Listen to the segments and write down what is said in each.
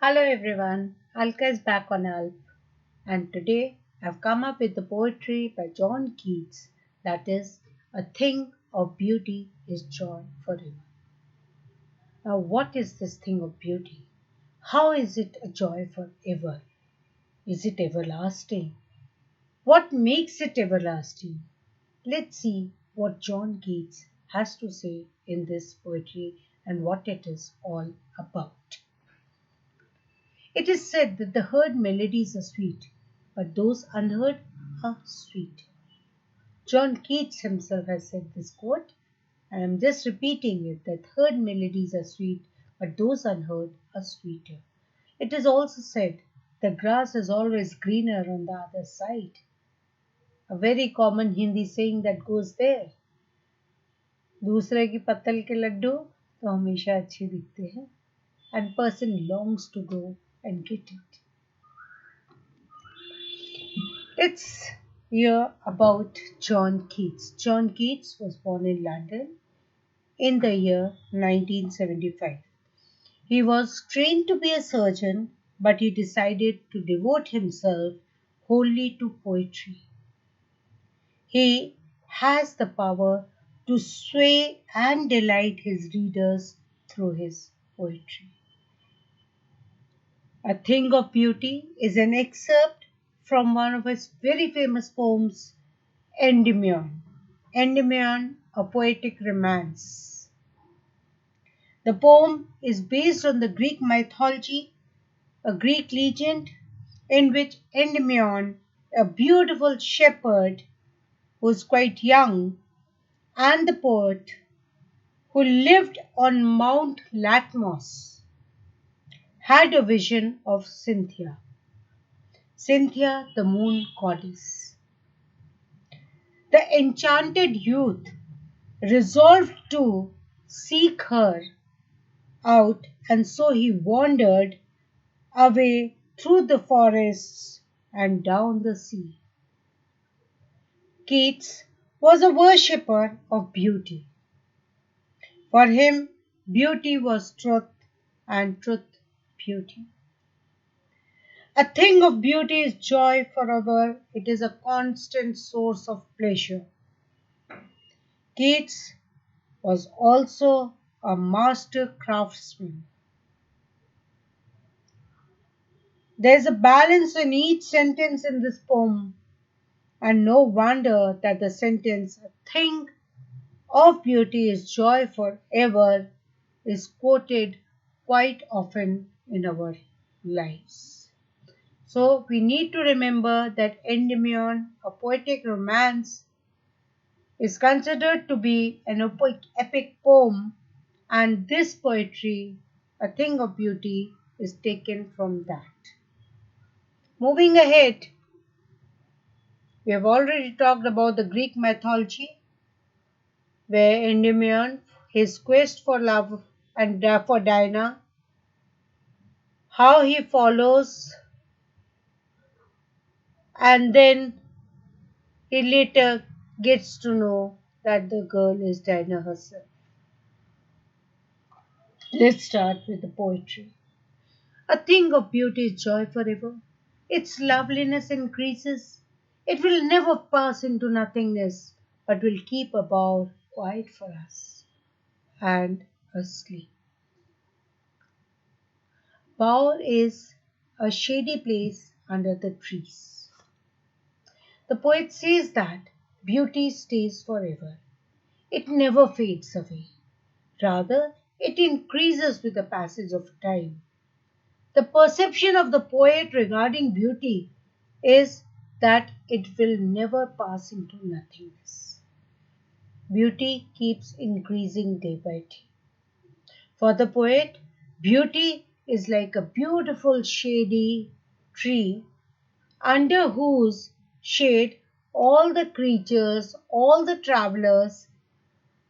Hello everyone, Alka is back on Alp, and today I've come up with the poetry by John Keats that is, a thing of beauty is joy forever. Now, what is this thing of beauty? How is it a joy forever? Is it everlasting? What makes it everlasting? Let's see what John Keats has to say in this poetry and what it is all about. It is said that the heard melodies are sweet, but those unheard are sweet. John Keats himself has said this quote, and I'm just repeating it that heard melodies are sweet, but those unheard are sweeter. It is also said the grass is always greener on the other side. A very common Hindi saying that goes there. दूसरे की पत्तल के लड्डू तो हमेशा अच्छे दिखते हैं. And person longs to go and get it. Let's hear about John Keats. John Keats was born in London in the year 1975. He was trained to be a surgeon, but he decided to devote himself wholly to poetry. He has the power to sway and delight his readers through his poetry. A Thing of Beauty is an excerpt from one of his very famous poems, Endymion. Endymion, a poetic romance. The poem is based on the Greek mythology, a Greek legend in which Endymion, a beautiful shepherd who is quite young, and the poet who lived on Mount Latmos, had a vision of Cynthia. Cynthia, the moon goddess. The enchanted youth resolved to seek her out, and so he wandered away through the forests and down the sea. Keats was a worshipper of beauty. For him, beauty was truth, and truth, beauty. A thing of beauty is joy forever. It is a constant source of pleasure. Keats was also a master craftsman. There is a balance in each sentence in this poem, and no wonder that the sentence, a thing of beauty is joy forever, is quoted quite often in our lives. So we need to remember that Endymion, a poetic romance, is considered to be an epic poem, and this poetry, A Thing of Beauty, is taken from that. Moving ahead, we have already talked about the Greek mythology, where Endymion, his quest for love and for Diana, how he follows, and then he later gets to know that the girl is Diana herself. Let's start with the poetry. A thing of beauty is joy forever. Its loveliness increases. It will never pass into nothingness, but will keep a bower quiet for us and asleep. Bower is a shady place under the trees. The poet says that beauty stays forever. It never fades away. Rather, it increases with the passage of time. The perception of the poet regarding beauty is that it will never pass into nothingness. Beauty keeps increasing day by day. For the poet, beauty is like a beautiful shady tree under whose shade all the creatures, all the travelers,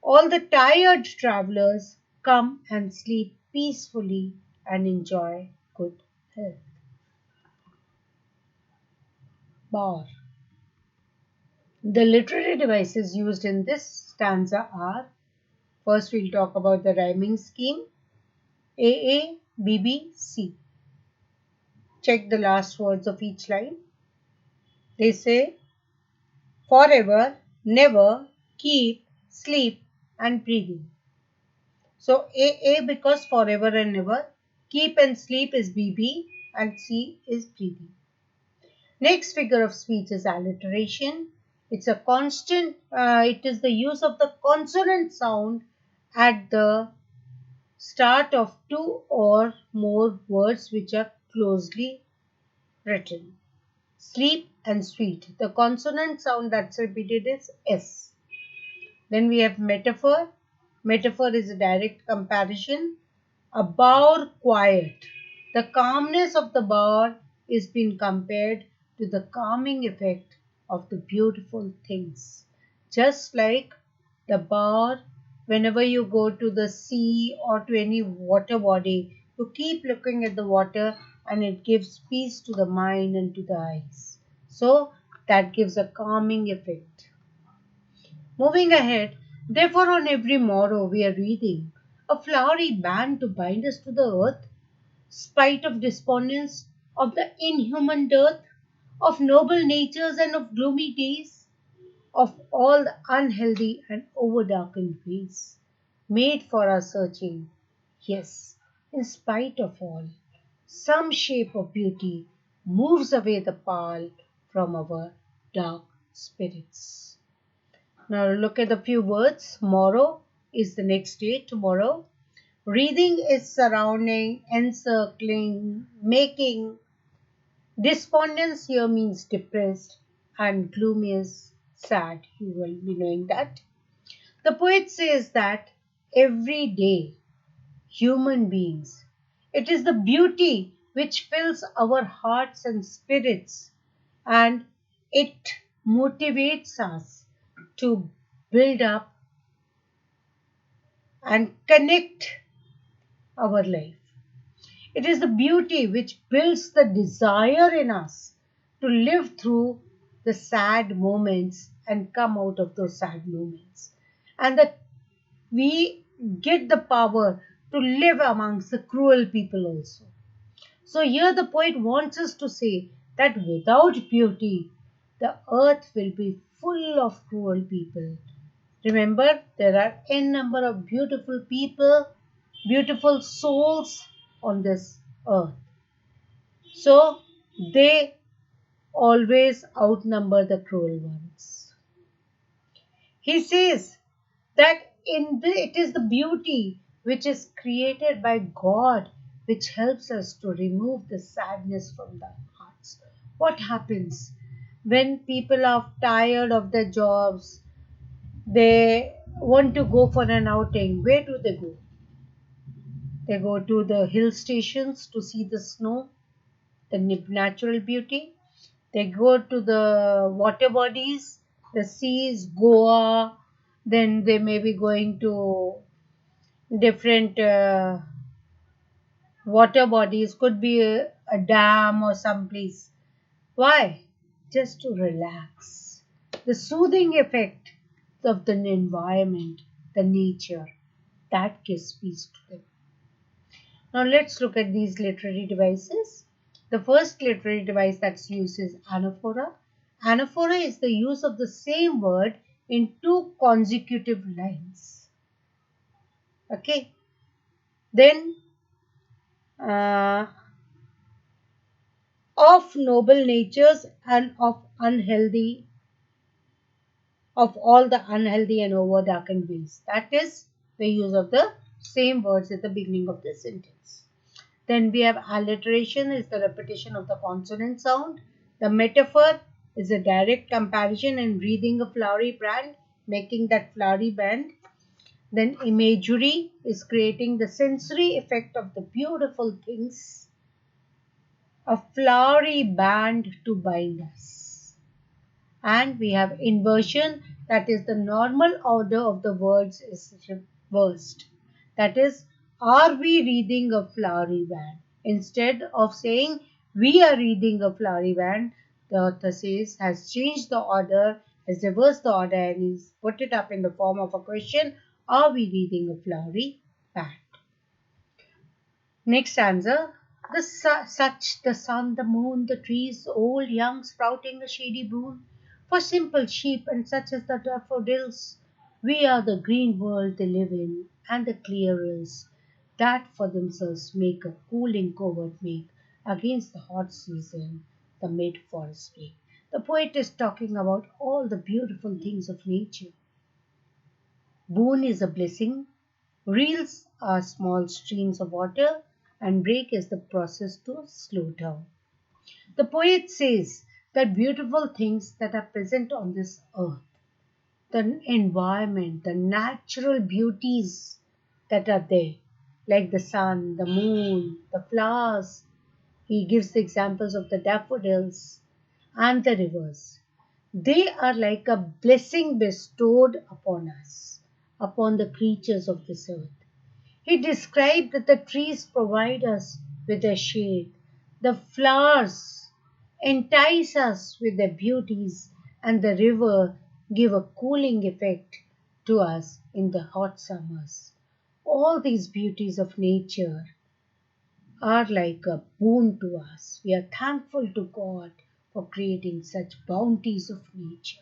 all the tired travelers come and sleep peacefully and enjoy good health. Bower. The literary devices used in this stanza are: first we'll talk about the rhyming scheme, A, B, B, C. Check the last words of each line. They say forever, never, keep, sleep, and breathing. So A because forever and never, keep and sleep is BB, and C is breathing. Next figure of speech is alliteration. It's a constant, it is the use of the consonant sound at the start of two or more words which are closely written. Sleep and sweet. The consonant sound that's repeated is S. Then we have metaphor. Metaphor is a direct comparison. A bower quiet. The calmness of the bower is being compared to the calming effect of the beautiful things. Just like the bower, whenever you go to the sea or to any water body, you keep looking at the water and it gives peace to the mind and to the eyes. So that gives a calming effect. Moving ahead, therefore on every morrow we are reading a flowery band to bind us to the earth, spite of despondence, of the inhuman dearth, of noble natures and of gloomy days, of all the unhealthy and overdarkened ways, made for our searching. Yes, in spite of all, some shape of beauty moves away the pall from our dark spirits. Now look at the few words. Morrow is the next day, tomorrow. Reading is surrounding, encircling, making. Despondence here means depressed, and gloom is sad. You will be knowing that. The poet says that every day, human beings, it is the beauty which fills our hearts and spirits, and it motivates us to build up and connect our life. It is the beauty which builds the desire in us to live through the sad moments and come out of those sad moments. And that we get the power to live amongst the cruel people also. So here the poet wants us to say that without beauty, the earth will be full of cruel people. Remember, there are n number of beautiful people, beautiful souls on this earth. So they always outnumber the cruel ones. He says that it is the beauty which is created by God which helps us to remove the sadness from the hearts. What happens when people are tired of their jobs? They want to go for an outing. Where do they go? They go to the hill stations to see the snow, the natural beauty. They go to the water bodies, the seas, Goa. Then they may be going to different water bodies, could be a dam or someplace. Why? Just to relax. The soothing effect of the environment, the nature, that gives peace to them. Now let's look at these literary devices. The first literary device that's used is anaphora. Anaphora is the use of the same word in two consecutive lines. Okay. Then uh, of noble natures and of all the unhealthy and over darkened ways. That is the use of the same words at the beginning of the sentence. Then we have alliteration is the repetition of the consonant sound. The metaphor is a direct comparison and breathing a flowery brand, making that flowery band. Then imagery is creating the sensory effect of the beautiful things. A flowery band to bind us. And we have inversion, that is the normal order of the words is reversed. That is, are we reading a flowery band? Instead of saying we are reading a flowery band, the author says has changed the order, has reversed the order and he's put it up in the form of a question, are we reading a flowery band? Next answer, The sun, the moon, the trees, old, young, sprouting a shady boon. For simple sheep and such as the daffodils, we are the green world they live in, and the clear hills that for themselves make a cooling covert make against the hot season, the mid forest break. The poet is talking about all the beautiful things of nature. Boon is a blessing, reels are small streams of water, and break is the process to slow down. The poet says that beautiful things that are present on this earth, the environment, the natural beauties that are there, like the sun, the moon, the flowers. He gives the examples of the daffodils and the rivers. They are like a blessing bestowed upon us, upon the creatures of this earth. He described that the trees provide us with their shade, the flowers entice us with their beauties, and the river give a cooling effect to us in the hot summers. All these beauties of nature are like a boon to us. We are thankful to God for creating such bounties of nature.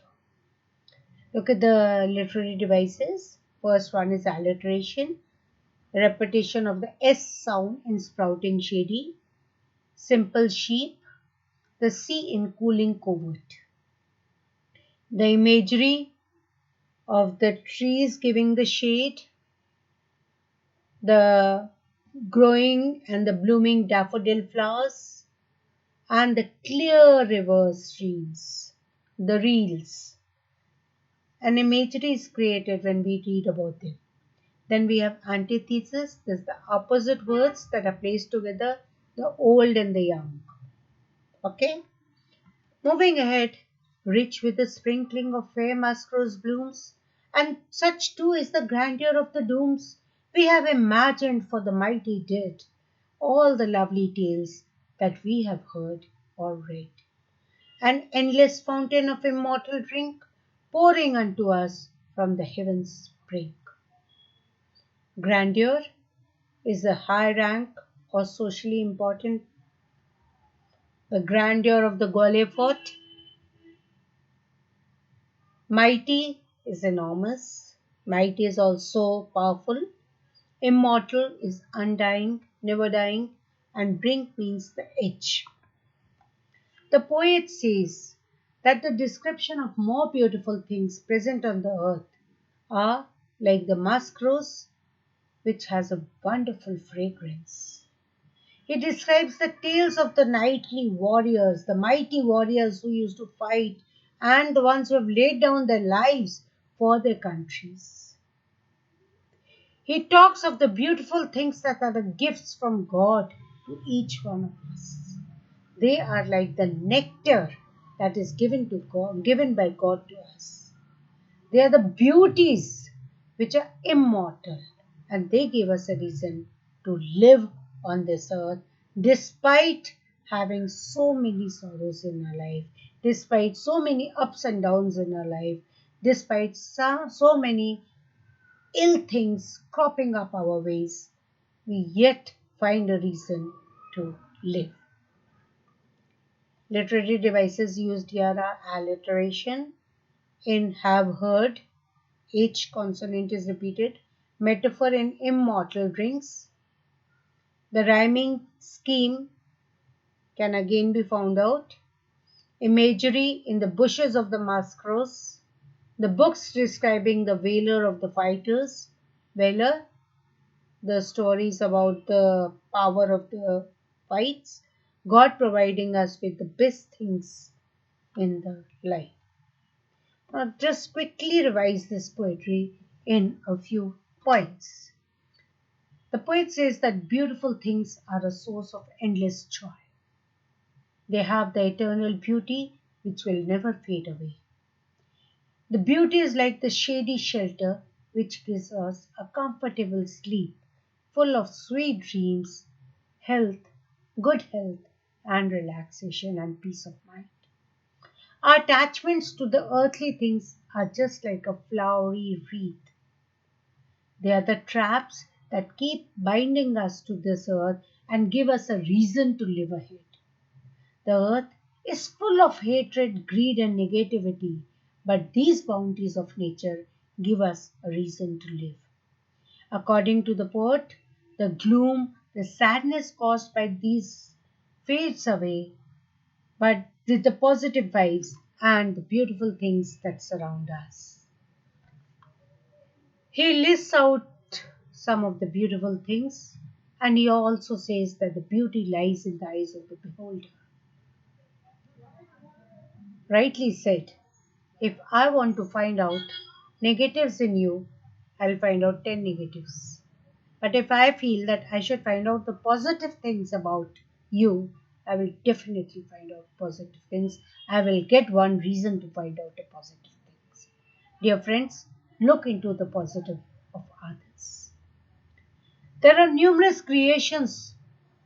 Look at the literary devices. First one is alliteration, repetition of the S sound in sprouting shady, simple sheep, the sea in cooling covert. The imagery of the trees giving the shade, the growing and the blooming daffodil flowers, and the clear river streams, the reels. An imagery is created when we read about them. Then we have antithesis, there's the opposite words that are placed together, the old and the young. Okay? Moving ahead, rich with a sprinkling of fair masquerose blooms, and such too is the grandeur of the dooms we have imagined for the mighty dead, all the lovely tales that we have heard or read. An endless fountain of immortal drink pouring unto us from the heavens brink. Grandeur is a high rank or socially important. The grandeur of the Gwalior Fort. Mighty is enormous. Mighty is also powerful. Immortal is undying, never dying, and brink means the edge. The poet says that the description of more beautiful things present on the earth are like the musk rose, which has a wonderful fragrance. He describes the tales of the knightly warriors, the mighty warriors who used to fight, and the ones who have laid down their lives for their countries. He talks of the beautiful things that are the gifts from God to each one of us. They are like the nectar that is given by God to us. They are the beauties which are immortal, and they give us a reason to live on this earth despite having so many sorrows in our life, despite so many ups and downs in our life, despite so many ill things cropping up our ways, we yet find a reason to live. Literary devices used here are alliteration. In have heard, each consonant is repeated. Metaphor in immortal drinks. The rhyming scheme can again be found out. Imagery in the bushes of the masquerades. The books describing the valor of the fighters. Valor, the stories about the power of the fights. God providing us with the best things in the life. Now, just quickly revise this poetry in a few points. The poet says that beautiful things are a source of endless joy. They have the eternal beauty which will never fade away. The beauty is like the shady shelter which gives us a comfortable sleep, full of sweet dreams, health, good health, and relaxation and peace of mind. Our attachments to the earthly things are just like a flowery wreath. They are the traps that keep binding us to this earth and give us a reason to live ahead. The earth is full of hatred, greed, and negativity, but these bounties of nature give us a reason to live. According to the poet, the gloom, the sadness caused by these fades away, but with the positive vibes and the beautiful things that surround us. He lists out some of the beautiful things, and he also says that the beauty lies in the eyes of the beholder. Rightly said, if I want to find out negatives in you, I'll find out 10 negatives. But if I feel that I should find out the positive things about you, I will definitely find out positive things. I will get one reason to find out the positive things. Dear friends, look into the positive of others. There are numerous creations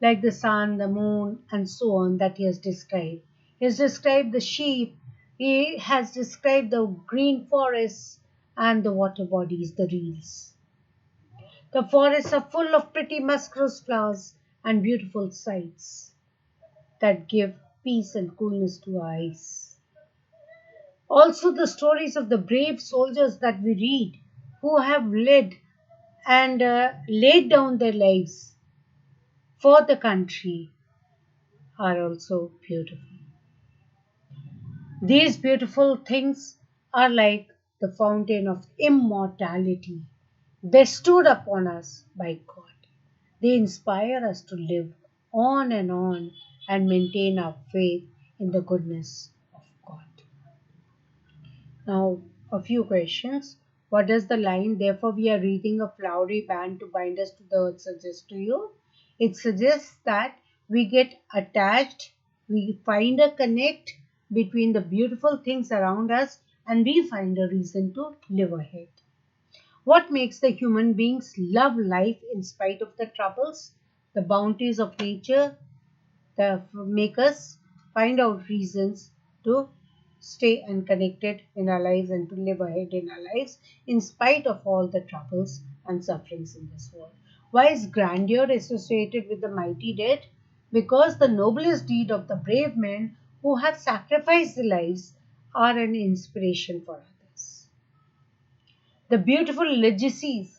like the sun, the moon, and so on that he has described. He has described the sheep, he has described the green forests and the water bodies, the reeds. The forests are full of pretty muskrose flowers and beautiful sights that give peace and coolness to our eyes. Also, the stories of the brave soldiers that we read who have led and laid down their lives for the country are also beautiful. These beautiful things are like the fountain of immortality bestowed upon us by God. They inspire us to live on and maintain our faith in the goodness of God. Now, a few questions. What does the line, therefore we are reading a flowery band to bind us to the earth, suggest to you? It suggests that we get attached, we find a connect between the beautiful things around us, and we find a reason to live ahead. What makes the human beings love life in spite of the troubles, the bounties of nature, that make us find out reasons to stay unconnected in our lives and to live ahead in our lives in spite of all the troubles and sufferings in this world. Why is grandeur associated with the mighty dead? Because the noblest deed of the brave men who have sacrificed their lives are an inspiration for others. The beautiful legacies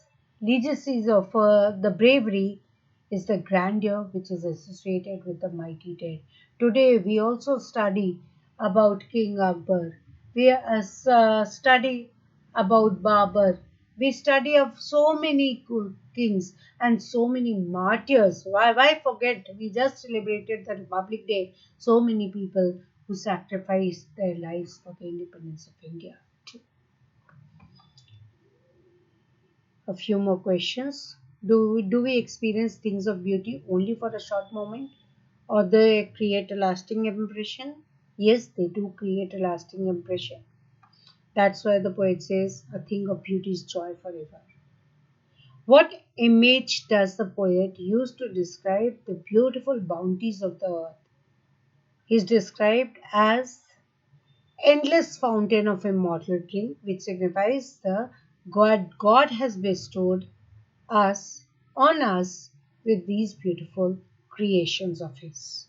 of the bravery is the grandeur which is associated with the mighty dead. Today we also study about King Akbar. We study about Babur. We study of so many kings and so many martyrs. Why forget? We just celebrated the Republic Day. So many people who sacrificed their lives for the independence of India. A few more questions. Do we experience things of beauty only for a short moment, or they create a lasting impression? Yes, they do create a lasting impression. That's why the poet says, a thing of beauty is joy forever. What image does the poet use to describe the beautiful bounties of the earth? He is described as endless fountain of immortal drink, which signifies the God has bestowed us on us with these beautiful creations of his.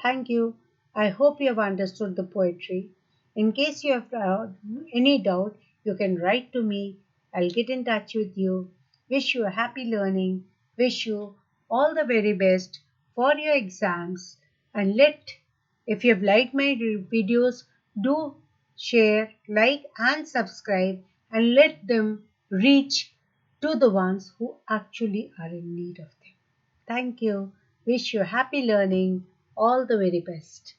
Thank you. I hope you have understood the poetry. In case you have any doubt, you can write to me. I'll get in touch with you. Wish you a happy learning. Wish you all the very best for your exams. And if you have liked my videos, do share, like, and subscribe, and let them reach to the ones who actually are in need of them. Thank you. Wish you happy learning. All the very best.